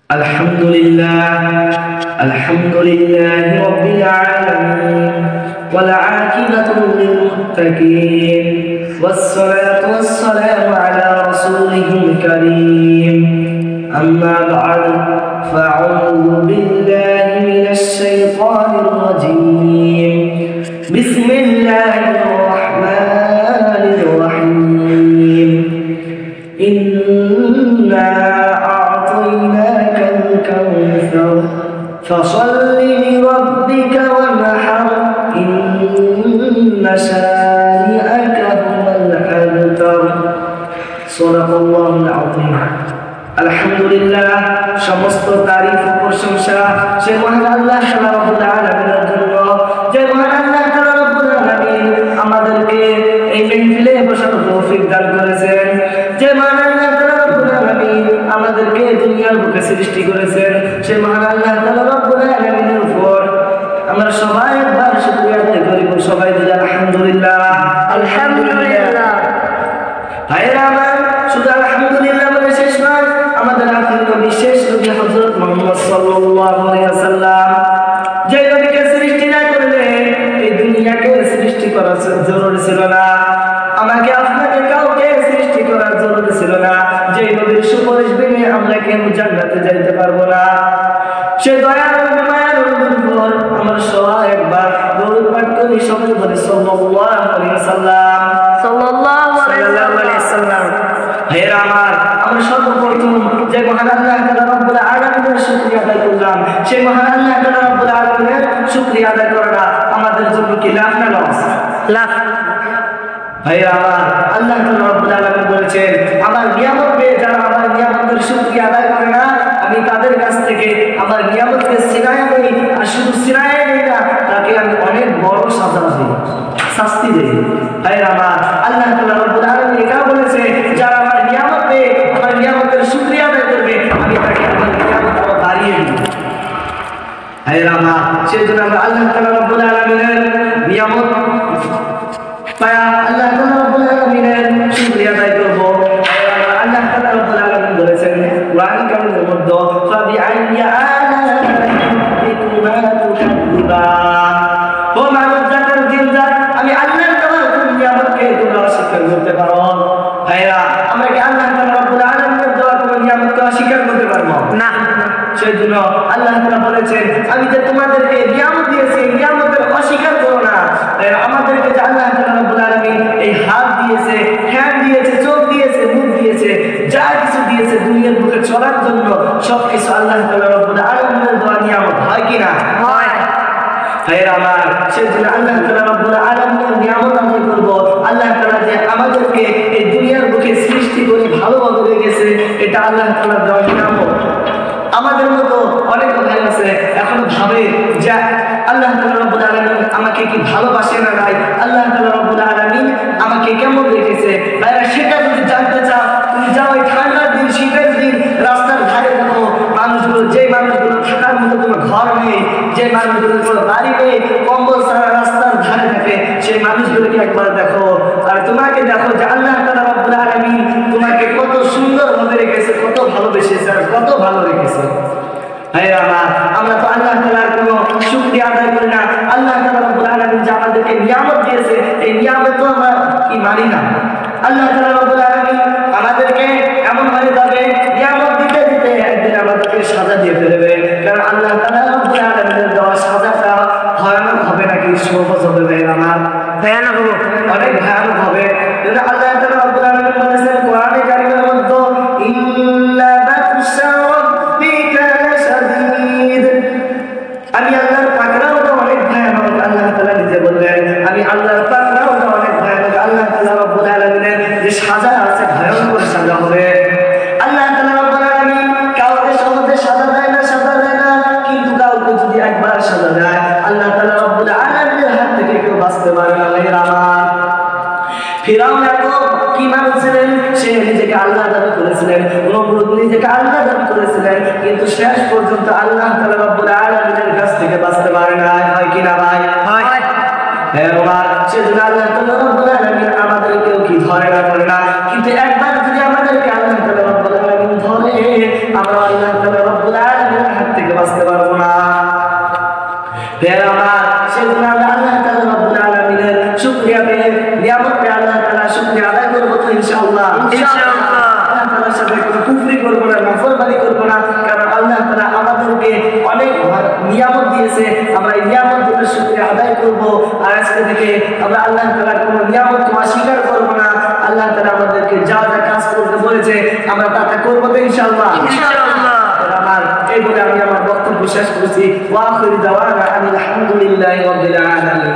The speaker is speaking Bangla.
الحمد لله رب العالمين والعاقبة للمتقين والصلاة والسلام على رسوله الكريم أما بعد فأعوذ بالله من الشيطان الرجيم بسم الله الرحمن الرحيم إنا أعطيناك الكوثر فصل لربك وانحر إن شانئك هو الأبتر صدق الله العظيم আলহামদুলিল্লাহ সমস্ত তারিফ ও প্রশংসা সেই মহান আল্লাহ রাব্বুল আলামিনের জন্য যে মহান আল্লাহ রাব্বুল আলামিন আমাদেরকে এই মাহফিলে বসার তৌফিক দান করেছেন, যে মহান আল্লাহ রাব্বুল আলামিন আমাদেরকে দুনিয়ার বুকে সৃষ্টি করেছেন, সেই মহান আল্লাহ রাব্বুল আলামিনের উপর আমরা সবাই একবার শুকরিয়া আদায় করি। সবাই বলি আলহামদুলিল্লাহ। আলহামদুলিল্লাহ ভাইরা আমার, শুধু আলহামদুলিল্লাহ বলে শেষ নয়, আমাদের আখির নবী শেষ নবী হযরত মুহাম্মদ সাল্লাল্লাহু আলাইহি ওয়াসাল্লাম যে নবীকে সৃষ্টি না করলে এই দুনিয়াকে সৃষ্টি করা জরুরি ছিল না, আমাকে আপনাকে কাউকে সৃষ্টি করা জরুরি ছিল না, যে নবীর সুপারিশ বিনে আমরা কেন জান্নাতে যাইতে পারবো না। সে দয়ার মায়ার উপর আমরা সবাই একবার দরুদ পাঠ করি, সবাই বলি সাল্লাল্লাহু আলাইহি ওয়াসাল্লাম। সাল্লাল্লাহু আলাইহি ওয়াসাল্লাম। ভাইরা আমার, আমরা সর্বপ্রথম যে মহান আল্লাহ রাব্বুল আলামিনের শুকরিয়া আদায় করলাম, সেই মহান আল্লাহ রাব্বুল আলামিনের শুকরিয়া আদায় করা আমাদের জন্য কি লাভ না লস? লাভ। ভাইরা আমার, আল্লাহ রাব্বুল আলামিন বলেছেন আমার নিয়ামত পেয়ে যারা আমার নিয়ামতের শুকরিয়া আদায় করে না, আমি তাদের কাছ থেকে আমার নিয়ামতকে ছিনায় নেই, আর শুধু ছিনায় নেই না, তাকে আমি অনেক বড় সাজা দিই, শাস্তি দেই। ভাইরা আমার, আল্লাহ রাব্বুল আলামিন এটা বলেছে যারা আমার নিয়ামত পেয়ে আমার নিয়ামতের শুকরিয়া আদায় করবে, আমি তাকে আমার নিয়ামত বাড়িয়ে দিই। ভাইরা আমার, সেজন্য আমরা আল্লাহ রাব্বুল আলামিনের নিয়ামত পায়া আল্লাহ রাব্বুল আলামিনের শুকরিয়া আদায় করব। আল্লাহ রাব্বুল আলামিন বলেছেন কোরআন কারীমের মধ্যে ফাবিআইয়ি আলাইকুমা তুকাদ্দিবান, ও মানব জাতির জিনজাত, আমি আল্লাহর দেওয়া নিয়ামতকে তোমরা অস্বীকার করতে পারো। ভাইরা, আমরা কি আল্লাহ রাব্বুল আলামিনের দেওয়া কোনো নিয়ামতকে অস্বীকার করতে পারবো না? সেজন্য আল্লাহ তাআলা বলেছেন আমি যে তোমাদেরকে নিয়ামত দিয়েছি এই নিয়ামতের অস্বীকার করো না। আমাদেরকে যে আল্লাহ রাব্বুল আলামিন এই হাত দিয়েছে, হ্যান্ড দিয়েছে, চোখ দিয়েছে, মুখ দিয়েছে, যা কিছু দিয়েছে দুনিয়ার বুকে চলার জন্য, সবকিছু আল্লাহ রাব্বুল আলামিনের দেওয়া নিয়ামত, হয় কি না? হয়। ভাইরা আমার, সেজন্য আল্লাহ রাব্বুল আলামিনের নিয়ামত আদায় করব। আল্লাহ তাআলা যে আমাদেরকে এই দুনিয়ার বুকে সৃষ্টি করে ভালোভাবে রেখেছে, এটা আল্লাহ তাআলার দেওয়া নিয়ামত। আমাদের মতো অনেক ভাই আছে এখনো ভাবে যে আল্লাহ রাব্বুল আলামিন আমাকে কি ভালোবাসে না নাই, আল্লাহ রাব্বুল আলামিন আমাকে কেমন রেখেছে। ভাইরা, সেটা যদি জানতে চাও, তুমি যাও এই ঠান্ডার দিন, শীতের দিন, রাস্তার ধারে দেখো মানুষগুলো, যে মানুষগুলো থাকার মতো কোনো ঘর নেই, যে মানুষগুলো কোনো বাড়ি নেই, কম্বল ছাড়া রাস্তার ধারে থাকে, সেই মানুষগুলোকে একবার দেখো, আর তোমাকে দেখো যে আল্লাহ রাব্বুল আলামিন তোমাকে কত সুন্দরভাবে রেখেছে, কত ভালোবেসেছে, আর কত ভালো রেখেছে। ভাইরা আমার, আমরা তো আল্লাহ তাআলার কোনো শুকরিয়া আদায় করি না। আল্লাহ রাব্বুল আলামিন যে আমাদেরকে নিয়ামত দিয়েছে, এই নিয়ামত তো আমরা কি মানি না। আল্লাহ রাব্বুল আলামিন আমাদেরকে এমন ভাবে যাবে নিয়ামত দিতে দিতে একদিন আমাদেরকে সাজা দিয়ে ফেলবে। কারণ আল্লাহ রাব্বুল আলামিনের দেওয়া সাজাটা ভয়ানক হবে নাকি সহজ হবে? ভাইরা আমার, ভয়ানক হবে, অনেক ভয়ানক হবে। আল্লাহ রাব্বুল আলামিন বলেছেন কোরআনে কারীমের মধ্যে ইন্না বাতশা রাব্বিকা লাশাদীদ, আমি আল্লাহর পাকড়াওটা অনেক ভয়ানক। আল্লাহ তাআলা নিজে বললেন আমি আল্লাহর পাকড়াওটা অনেক ভয়ানক। আল্লাহ তাআলা রাব্বুল আলামিনের যে সাজা আছে ভয়ঙ্কর সাজা হবে। আল্লাহ তাআলা রাব্বুল আলামিন কাউকে সহজে সাজা দেয় না, সাজা দেয় না, কিন্তু কাউকে যদি একবার সাজা দেয় আল্লাহ তাআলা রাব্বুল আলামিনের হাত থেকে কেউ বাঁচতে পারে না। ভাইরা আমার, ফিরাউন এত কি মানুষ ছিলেন, সে নিজেকে আল্লাহ দাবি করেছিলেন, নমরুদ নিজেকে আল্লাহ দাবি করেছিলেন, কিন্তু শেষ পর্যন্ত আল্লাহ তাআলা রাব্বুল আলামিনের কাছ থেকে বাঁচতে পারে না। হয় কি না ভাই? হয়। হ্যাঁ বাবা, সেজন্য আল্লাহ তাআলা রাব্বুল আলামিন আমাদেরকেও কি ধরে না, করে না, কিন্তু একবার যদি আমাদেরকে আল্লাহ তাআলা রাব্বুল আলামিন ধরে, আমরা আল্লাহ তাআলা রাব্বুল সেজন্য আমরা আল্লাহ তাআলা রব্বুল আলামিনের শুকরিয়া পেয়ে নিয়ামত পেয়ে আল্লাহ তাআলা শুকরিয়া আদায় করব তো ইনশাআল্লাহ। আল্লাহ তাআলার সাথে কোনো কুফরি করব না, নাফরমানি করব না, কারণ আল্লাহ তাআলা আমাদেরকে অনেক নিয়ামত দিয়েছে, আমরা এই নিয়ামতগুলোর শুকরিয়া আদায় করব। আর আজকে থেকে আমরা আল্লাহ তাআলার কোনো নিয়ামতকে অস্বীকার করব না। আল্লাহ তাআলা আমাদেরকে যা যা কাজ করতে বলেছে আমরা তা করব তো ইনশাআল্লাহ। আমার এই বলে আমি আমার বক্তব্য শেষ করছি। ওয়া আখিরু দাওয়ানা আনিল হামদুলিল্লাহি রাব্বিল আলামিন।